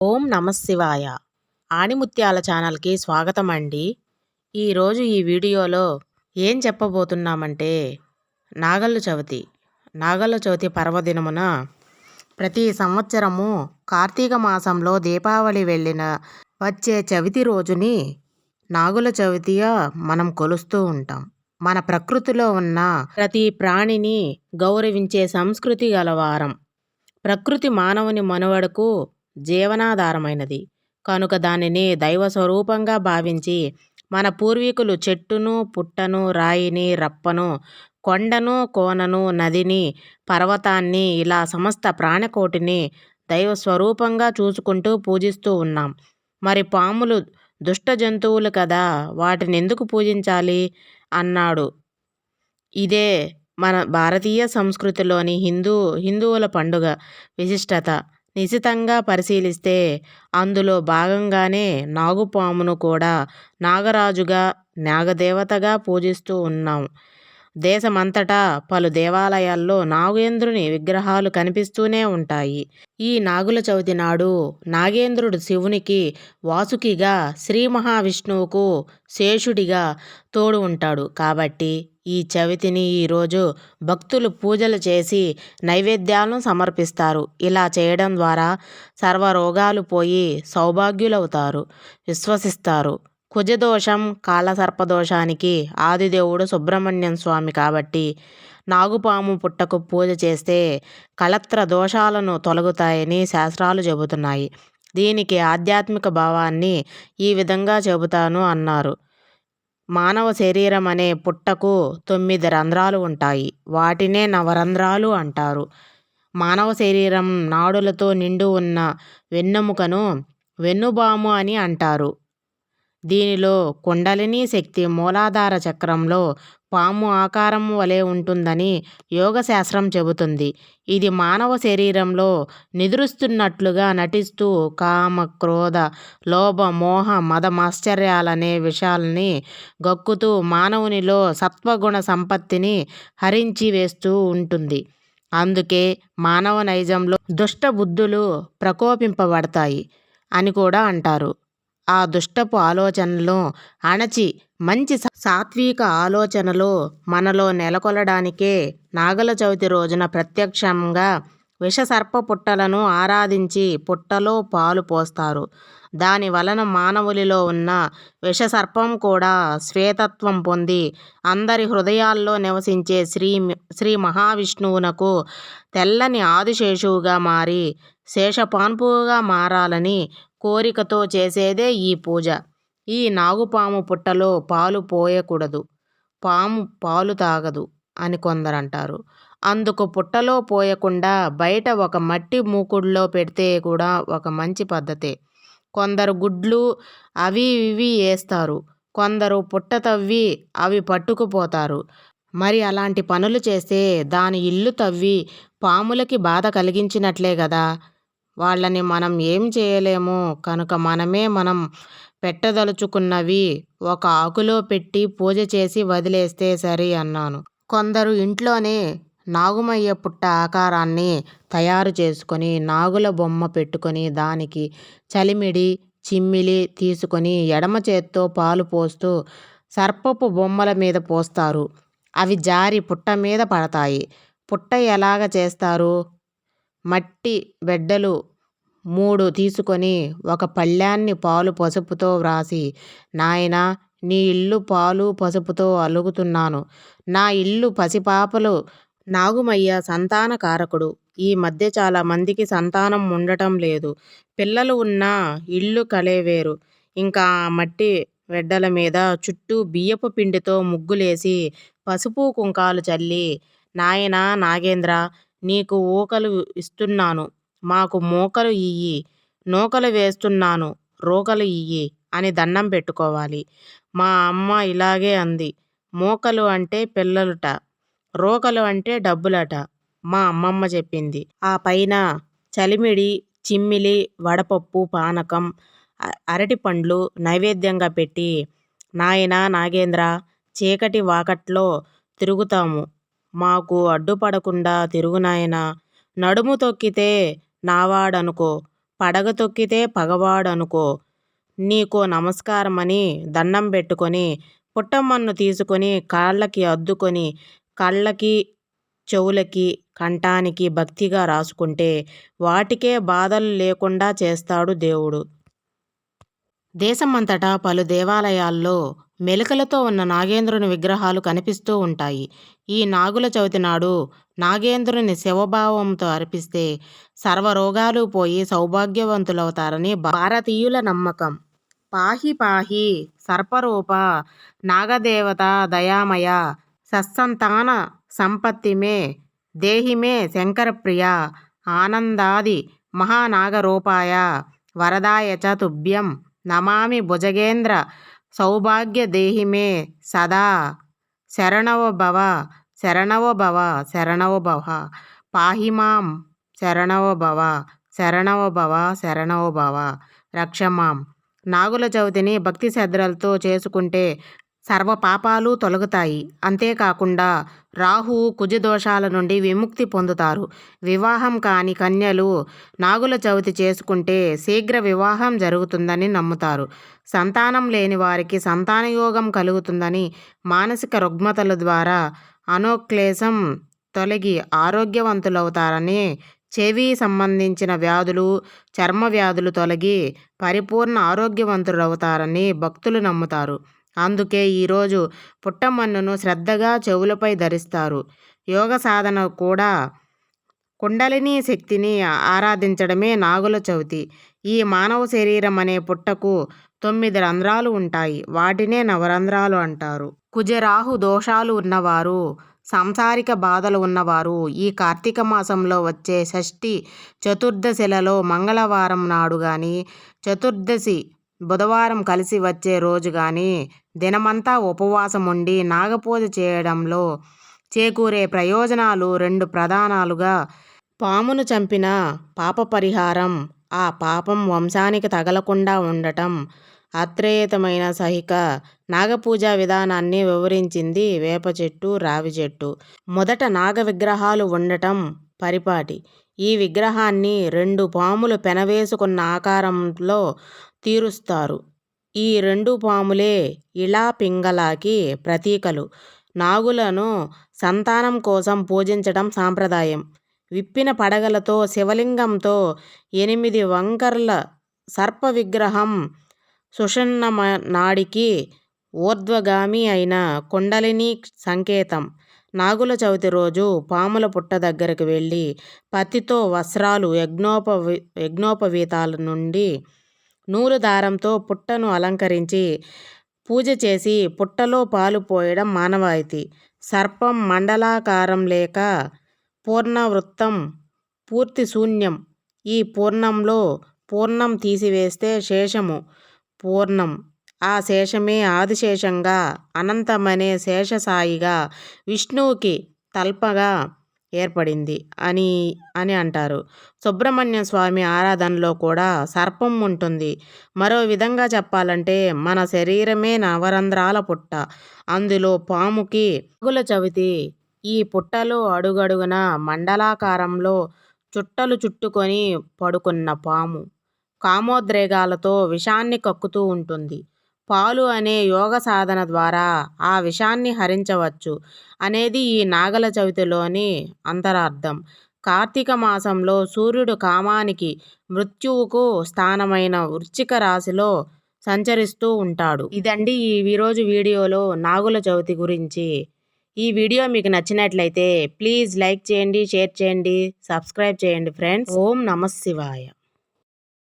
ఓం నమఃశివాయ. ఆణిముత్యాల ఛానల్‌కి స్వాగతం అండి. ఈరోజు ఈ వీడియోలో ఏం చెప్పబోతున్నామంటే నాగళ్ళ చవితి. నాగళ్ళ చవితి పర్వదినమున ప్రతి సంవత్సరము కార్తీక మాసంలో దీపావళి వచ్చే చవితి రోజుని నాగుల చవితిగా మనం కొలుస్తూ ఉంటాం. మన ప్రకృతిలో ఉన్న ప్రతి ప్రాణిని గౌరవించే సంస్కృతి గలవారం. ప్రకృతి మానవుని మనుగడకు జీవనాధారమైనది కనుక దానిని దైవ స్వరూపంగా భావించి మన పూర్వీకులు చెట్టును, పుట్టను, రాయిని, రప్పను, కొండను, కోనను, నదిని, పర్వతాన్ని ఇలా సమస్త ప్రాణకోటిని దైవ స్వరూపంగా చూసుకుంటూ పూజిస్తూ ఉన్నాం. మరి పాములు దుష్ట జంతువులు కదా, వాటిని ఎందుకు పూజించాలి అన్నాడు. ఇదే మన భారతీయ సంస్కృతిలోని హిందువుల పండుగ విశిష్టత నిశితంగా పరిశీలిస్తే అందులో భాగంగానే నాగుపామును కూడా నాగరాజుగా, నాగదేవతగా పూజిస్తూ ఉన్నాం. దేశమంతటా పలు దేవాలయాల్లో నాగేంద్రుని విగ్రహాలు కనిపిస్తూనే ఉంటాయి. ఈ నాగుల చవితి నాడు నాగేంద్రుడు శివునికి వాసుకిగా, శ్రీ మహావిష్ణువుకు శేషుడిగా తోడు ఉంటాడు. కాబట్టి ఈ చవితిని ఈరోజు భక్తులు పూజలు చేసి నైవేద్యాలను సమర్పిస్తారు. ఇలా చేయడం ద్వారా సర్వరోగాలు పోయి సౌభాగ్యులవుతారు విశ్వసిస్తారు. కుజదోషం, కాలసర్పదోషానికి ఆదిదేవుడు సుబ్రహ్మణ్యం స్వామి కాబట్టి నాగుపాము పుట్టకు పూజ చేస్తే కళత్ర దోషాలను తొలగుతాయని శాస్త్రాలు చెబుతున్నాయి. దీనికి ఆధ్యాత్మిక భావాన్ని ఈ విధంగా చెబుతాను అన్నారు. మానవ శరీరం అనే పుట్టకు 9 రంధ్రాలు ఉంటాయి. వాటినే నవరంధ్రాలు అంటారు. మానవ శరీరం నాడులతో నిండి ఉన్న వెన్నెముకను వెన్నుబాము అని అంటారు. దీనిలో కుండలిని శక్తి మూలాధార చక్రంలో పాము ఆకారం వలె ఉంటుందని యోగశాస్త్రం చెబుతుంది. ఇది మానవ శరీరంలో నిద్రిస్తున్నట్లుగా నటిస్తూ కామ, క్రోధ, లోభ, మోహ, మదమాశ్చర్యాలనే విషయాల్ని గక్కుతూ మానవునిలో సత్వగుణ సంపత్తిని హరించి వేస్తూ ఉంటుంది. అందుకే మానవ నైజంలో దుష్ట బుద్ధులు ప్రకోపింపబడతాయి అని కూడా అంటారు. ఆ దుష్టపు ఆలోచనలను అణచి మంచి సాత్విక ఆలోచనలు మనలో నెలకొలడానికే నాగల చవితి రోజున ప్రత్యక్షంగా విషసర్ప పుట్టలను ఆరాధించి పుట్టలో పాలు పోస్తారు. దాని వలన మానవులిలో ఉన్న విషసర్పం కూడా శ్వేతత్వం పొంది అందరి హృదయాల్లో నివసించే శ్రీ మహావిష్ణువునకు తెల్లని ఆదిశేషువుగా మారి శేషపాన్పుగా మారాలని కోరికతో చేసేదే ఈ పూజ. ఈ నాగుపాము పుట్టలో పాలు పోయకూడదు, పాము పాలు తాగదు అని కొందరంటారు. అందుకు పుట్టలో పోయకుండా బయట ఒక మట్టి మూకుడులో పెడితే కూడా ఒక మంచి పద్ధతే. కొందరు గుడ్లు అవి ఇవి వేస్తారు. కొందరు పుట్ట తవ్వి అవి పట్టుకుపోతారు. మరి అలాంటి పనులు చేస్తే దాని ఇల్లు తవ్వి పాములకి బాధ కలిగించినట్లే కదా. వాళ్ళని మనం ఏం చేయలేము కనుక మనం పెట్టదలుచుకున్నవి ఒక ఆకులో పెట్టి పూజ చేసి వదిలేస్తే సరి అన్నాను. కొందరు ఇంట్లోనే నాగుమయ్య పుట్ట ఆకారాన్ని తయారు చేసుకొని నాగుల బొమ్మ పెట్టుకొని దానికి చలిమిడి, చిమ్మిలి తీసుకొని ఎడమ చేత్తో పాలు పోస్తూ సర్పపు బొమ్మల మీద పోస్తారు. అవి జారి పుట్ట మీద పడతాయి. పుట్ట ఎలాగ చేస్తారు? మట్టి బెడ్డలు 3 తీసుకొని ఒక పళ్ళాన్ని పాలు పసుపుతో వ్రాసి, నాయనా నీ ఇల్లు పాలు పసుపుతో అలుగుతున్నాను. నా ఇల్లు పసిపాపలు. నాగుమయ్య సంతాన కారకుడు. ఈ మధ్య చాలా మందికి సంతానం ఉండటం లేదు. పిల్లలు ఉన్నా ఇల్లు కలేవేరు. ఇంకా ఆ మట్టి వెడ్డల మీద చుట్టూ బియ్యపు పిండితో ముగ్గులేసి పసుపు కుంకాలు చల్లి, నాయనా నాగేంద్ర నీకు ఊకలు ఇస్తున్నాను, మాకు మూకలు ఇయ్యి, నూకలు వేస్తున్నాను, రోకలు ఇయ్యి అని దండం పెట్టుకోవాలి. మా అమ్మ ఇలాగే అంది. మూకలు అంటే పిల్లలుట, రోకలు అంటే డబ్బులట మా అమ్మమ్మ చెప్పింది. ఆ పైన చలిమిడి, చిమ్మిలి, వడపప్పు, పానకం, అరటిపండ్లు నైవేద్యంగా పెట్టి, నాయనా నాగేంద్ర చీకటి వాకట్లో తిరుగుతాము, మాకు అడ్డుపడకుండా తిరుగు నాయనా, నడుము తొక్కితే నావాడనుకో, పడగ తొక్కితే పగవాడనుకో నీకో నమస్కారమని దండం పెట్టుకొని పుట్టమ్మను తీసుకొని కాళ్ళకి అద్దుకొని కళ్ళకి చెవులకి కంఠానికి భక్తిగా రాసుకుంటే వాటికే బాధలు లేకుండా చేస్తాడు దేవుడు. దేశమంతటా పలు దేవాలయాల్లో మెలికలతో ఉన్న నాగేంద్రుని విగ్రహాలు కనిపిస్తూ ఉంటాయి. ఈ నాగుల చవితి నాడు నాగేంద్రుని శివభావంతో అర్పిస్తే సర్వరోగాలు పోయి సౌభాగ్యవంతులవుతారని భారతీయుల నమ్మకం. పాహి పాహి సర్పరూప నాగదేవత దయామయ సత్సంతాన సంపత్తిమే దేహిమే శంకరప్రియ ఆనందాది మహానాగరూపాయ వరదాయ చ తుభ్యం నమామి భుజగేంద్ర సౌభాగ్య దేహిమే సదా శరణవ భవ శరణవ భవ శరణవ భవ పాహిమాం శరణవ భవ శరణవ భవ శరణవ భవ రక్షమాం. నాగుల చవితిని భక్తి శ్రద్ధలతో చేసుకుంటే సర్వ పాపాలు తొలగుతాయి. అంతేకాకుండా రాహు కుజ దోషాల నుండి విముక్తి పొందుతారు. వివాహం కాని కన్యలు నాగుల చవితి చేసుకుంటే శీఘ్ర వివాహం జరుగుతుందని నమ్ముతారు. సంతానం లేని వారికి సంతానయోగం కలుగుతుందని, మానసిక రుగ్మతల ద్వారా అనోక్లేశం తొలగి ఆరోగ్యవంతులవుతారని, చెవి సంబంధించిన వ్యాధులు చర్మ వ్యాధులు తొలగి పరిపూర్ణ ఆరోగ్యవంతులవుతారని భక్తులు నమ్ముతారు. అందుకే ఈరోజు పుట్టమన్నును శ్రద్ధగా చెవులపై ధరిస్తారు. యోగ సాధన కూడా కుండలిని శక్తిని ఆరాధించడమే నాగుల చవితి. ఈ మానవ శరీరం అనే పుట్టకు 9 రంధ్రాలు ఉంటాయి. వాటినే నవరంధ్రాలు అంటారు. కుజరాహు దోషాలు ఉన్నవారు, సాంసారిక బాధలు ఉన్నవారు ఈ కార్తీక మాసంలో వచ్చే షష్ఠి చతుర్దశిలలో మంగళవారం నాడు కానీ, చతుర్దశి బుధవారం కలిసి వచ్చే రోజు కానీ దినమంతా ఉపవాసం ఉండి నాగపూజ చేయడంలో చేకూరే ప్రయోజనాలు 2 ప్రధానాలుగా పామును చంపిన పాప పరిహారం, ఆ పాపం వంశానికి తగలకుండా ఉండటం, అత్రేయతమైన సహిక నాగపూజా విధానాన్ని వివరించింది వేప చెట్టు, రావి చెట్టు. మొదట నాగ విగ్రహాలు ఉండటం పరిపాటి. ఈ విగ్రహాన్ని 2 పాములు పెనవేసుకున్న ఆకారంలో తీరుస్తారు. ఈ 2 పాములే ఇలా పింగళాకి ప్రతీకలు. నాగులను సంతానం కోసం పూజించడం సాంప్రదాయం. విప్పిన పడగలతో శివలింగంతో 8 వంకర్ల సర్ప విగ్రహం సుషుమ్న నాడికి ఊర్ధ్వగామి అయిన కుండలిని సంకేతం. నాగుల చవితి రోజు పాముల పుట్ట దగ్గరకు వెళ్ళి పత్తితో వస్త్రాలు యజ్ఞోపవీతాల నుండి నూలు దారంతో పుట్టను అలంకరించి పూజ చేసి పుట్టలో పాలు పోయడం మానవాయితీ. సర్పం మండలాకారం లేక పూర్ణవృత్తం, పూర్తి శూన్యం. ఈ పూర్ణంలో పూర్ణం తీసివేస్తే శేషము పూర్ణం. ఆ శేషమే ఆదిశేషంగా, అనంతమనే శేషసాయిగా విష్ణువుకి తల్పగా ఏర్పడింది అని అంటారు. సుబ్రహ్మణ్య స్వామి ఆరాధనలో కూడా సర్పం ఉంటుంది. మరో విధంగా చెప్పాలంటే మన శరీరమే నవరంధ్రాల పుట్ట. అందులో పాముకి నాగుల చవితి. ఈ పుట్టలో అడుగడుగున మండలాకారంలో చుట్టలు చుట్టుకొని పడుకున్న పాము కామోద్రేగాలతో విషాన్ని కక్కుతూ ఉంటుంది. పాలు అనే యోగ సాధన ద్వారా ఆ విషాన్ని హరించవచ్చు అనేది ఈ నాగల చవితిలోని అంతరార్థం. కార్తీక మాసంలో సూర్యుడు కామానికి, మృత్యువుకు స్థానమైన వృశ్చిక రాశిలో సంచరిస్తూ ఉంటాడు. ఇదండి ఈరోజు వీడియోలో నాగుల చవితి గురించి. ఈ వీడియో మీకు నచ్చినట్లయితే ప్లీజ్ లైక్ చేయండి, షేర్ చేయండి, సబ్స్క్రైబ్ చేయండి ఫ్రెండ్స్. ఓం నమః శివాయ.